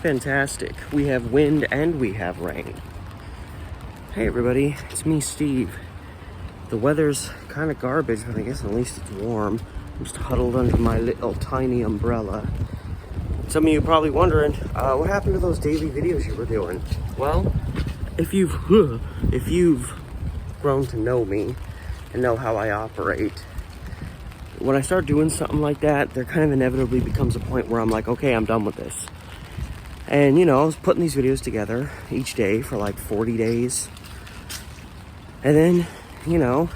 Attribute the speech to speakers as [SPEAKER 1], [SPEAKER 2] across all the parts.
[SPEAKER 1] Fantastic. We have wind and we have rain. Hey everybody, it's me, Steve. The weather's kind of garbage, but I guess at least it's warm. I'm just huddled under my little tiny umbrella. Some of you are probably wondering, what happened to those daily videos you were doing? Well, if you've grown to know me and know how I operate, when I start doing something like that, there kind of inevitably becomes a point where I'm like, okay, I'm done with this. And, you know, I was putting these videos together each day for like 40 days. And then, you know,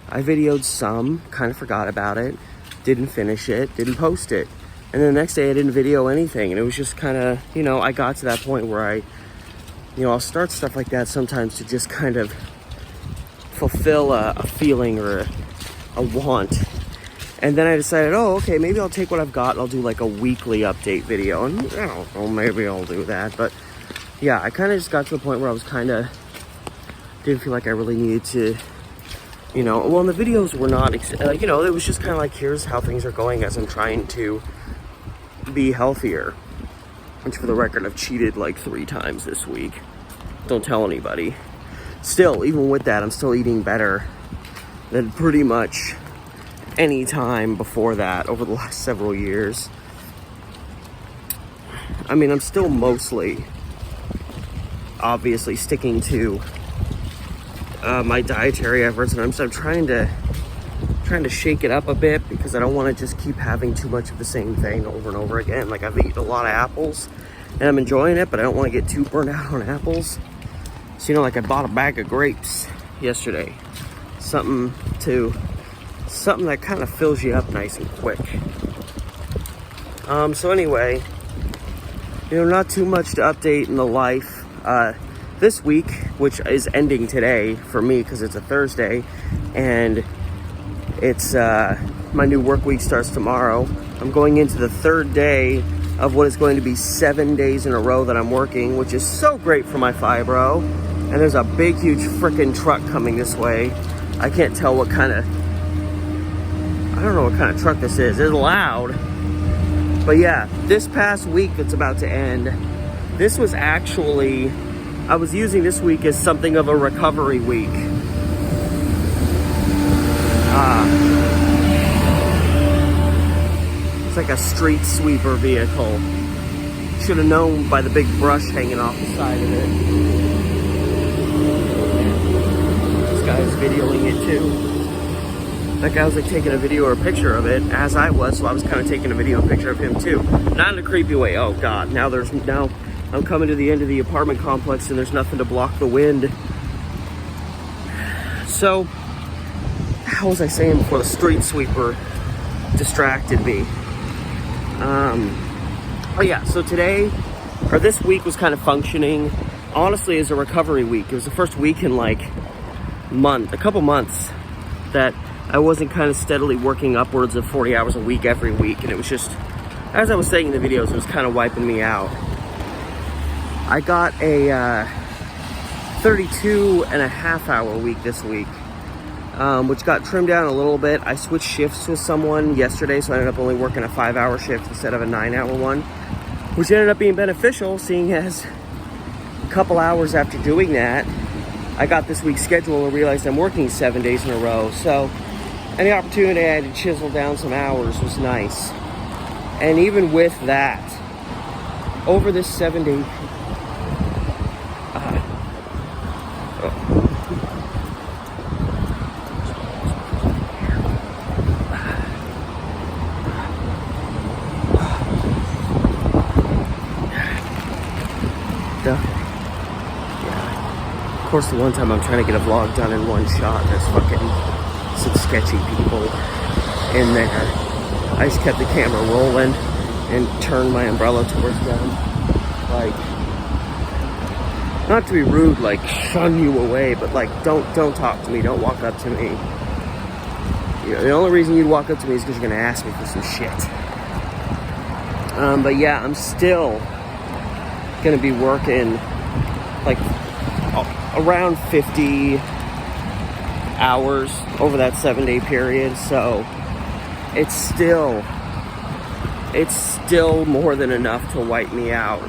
[SPEAKER 1] I videoed some, kind of forgot about it, didn't finish it, didn't post it. And then the next day I didn't video anything. And it was just kind of, you know, I got to that point where I'll start stuff like that sometimes to just kind of fulfill a feeling or a want. And then I decided, oh, okay, maybe I'll take what I've got and I'll do like a weekly update video. And I don't know, maybe I'll do that. But yeah, I kind of just got to the point where I was kind of, didn't feel like I really needed to, you know, well, the videos were not, you know, it was just kind of like, here's how things are going as I'm trying to be healthier. Which for the record, I've cheated like 3 times this week. Don't tell anybody. Still, even with that, I'm still eating better than pretty much any time before that over the last several years. I mean, I'm still mostly obviously sticking to my dietary efforts, and I'm trying to shake it up a bit because I don't want to just keep having too much of the same thing over and over again. Like, I've eaten a lot of apples and I'm enjoying it, but I don't want to get too burnt out on apples. So, you know, like I bought a bag of grapes yesterday, something that kind of fills you up nice and quick. So anyway, you know, not too much to update in the life. This week, which is ending today for me because it's a Thursday, and it's my new work week starts tomorrow. I'm going into the 3rd day of what is going to be 7 days in a row that I'm working, which is so great for my fibro. And there's a big, huge frickin' truck coming this way. I can't tell what kind of, I don't know what kind of truck this is. It's loud. But yeah, this past week that's about to end, this was actually, I was using this week as something of a recovery week. It's like a street sweeper vehicle. Should have known by the big brush hanging off the side of it. This guy is videoing it too. That guy was like taking a video or a picture of it, as I was, so I was kind of taking a video and picture of him too. Not in a creepy way. Oh God, now I'm coming to the end of the apartment complex and there's nothing to block the wind. So, how was I saying before the street sweeper distracted me? Oh yeah, so this week was kind of functioning, honestly, as a recovery week. It was the first week in like a couple months that I wasn't kind of steadily working upwards of 40 hours a week every week. And it was just, as I was saying in the videos, it was kind of wiping me out. I got a 32 and a half hour week this week, which got trimmed down a little bit. I switched shifts with someone yesterday, so I ended up only working a 5-hour shift instead of a 9-hour one, which ended up being beneficial, seeing as a couple hours after doing that, I got this week's schedule and realized I'm working 7 days in a row. So any opportunity I had to chisel down some hours was nice. And even with that, over this 7-day, Of course, the one time I'm trying to get a vlog done in one shot, there's fucking some sketchy people in there. I just kept the camera rolling and turned my umbrella towards them. Like, not to be rude, like shun you away, but like don't talk to me, don't walk up to me. You know, the only reason you'd walk up to me is because you're gonna ask me for some shit. But yeah, I'm still gonna be working like around 50 hours over that 7-day period, so it's still it's still more than enough to wipe me out.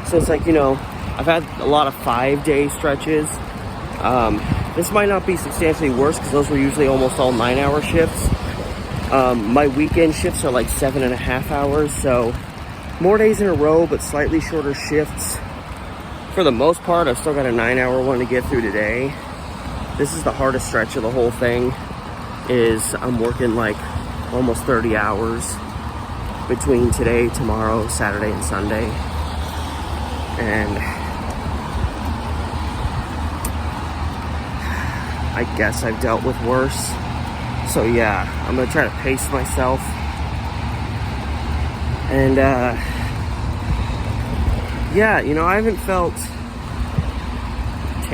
[SPEAKER 1] So it's like, you know, I've had a lot of 5-day stretches. This might not be substantially worse because those were usually almost all 9-hour shifts. My weekend shifts are like 7.5 hours, so more days in a row, but slightly shorter shifts. For the most part, I've still got a 9-hour one to get through today. This is the hardest stretch of the whole thing, is I'm working like almost 30 hours between today, tomorrow, Saturday, and Sunday. And I guess I've dealt with worse. So yeah, I'm gonna try to pace myself. And yeah, you know, I haven't felt,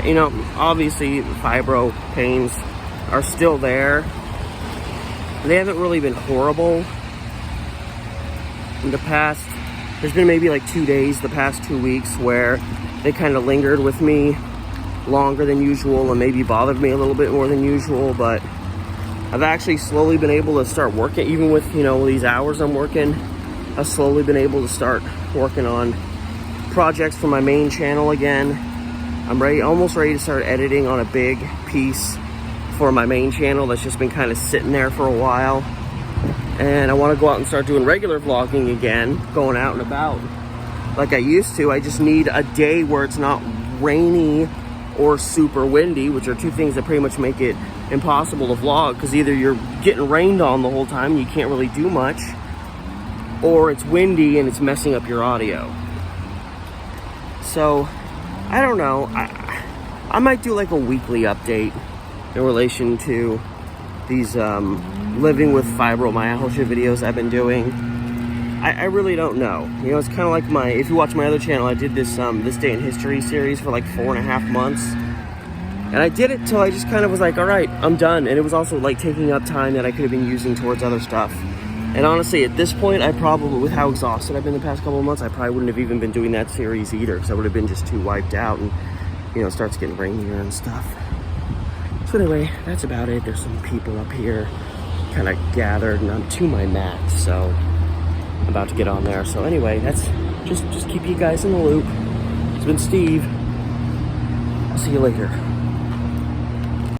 [SPEAKER 1] you know, obviously the fibro pains are still there. They haven't really been horrible in the past. There's been maybe like 2 days the past 2 weeks where they kind of lingered with me longer than usual and maybe bothered me a little bit more than usual, but I've actually slowly been able to start working, even with, you know, these hours I'm working. I've slowly been able to start working on projects for my main channel again. I'm almost ready to start editing on a big piece for my main channel that's just been kind of sitting there for a while. And I want to go out and start doing regular vlogging again, going out and about like I used to. I just need a day where it's not rainy or super windy, which are two things that pretty much make it impossible to vlog, because either you're getting rained on the whole time and you can't really do much, or it's windy and it's messing up your audio. So I don't know, I might do like a weekly update in relation to these living with fibromyalgia videos I've been doing. I really don't know. You know, it's kind of like if you watch my other channel, I did this This Day in History series for like 4.5 months. And I did it till I just kind of was like, all right, I'm done. And it was also like taking up time that I could have been using towards other stuff. And honestly, at this point, I probably, with how exhausted I've been the past couple of months, I probably wouldn't have even been doing that series either, because I would have been just too wiped out, and, you know, it starts getting rainier and stuff. So anyway, that's about it. There's some people up here kind of gathered, and I'm to my max, so I'm about to get on there. So anyway, that's just keep you guys in the loop. It's been Steve. I'll see you later.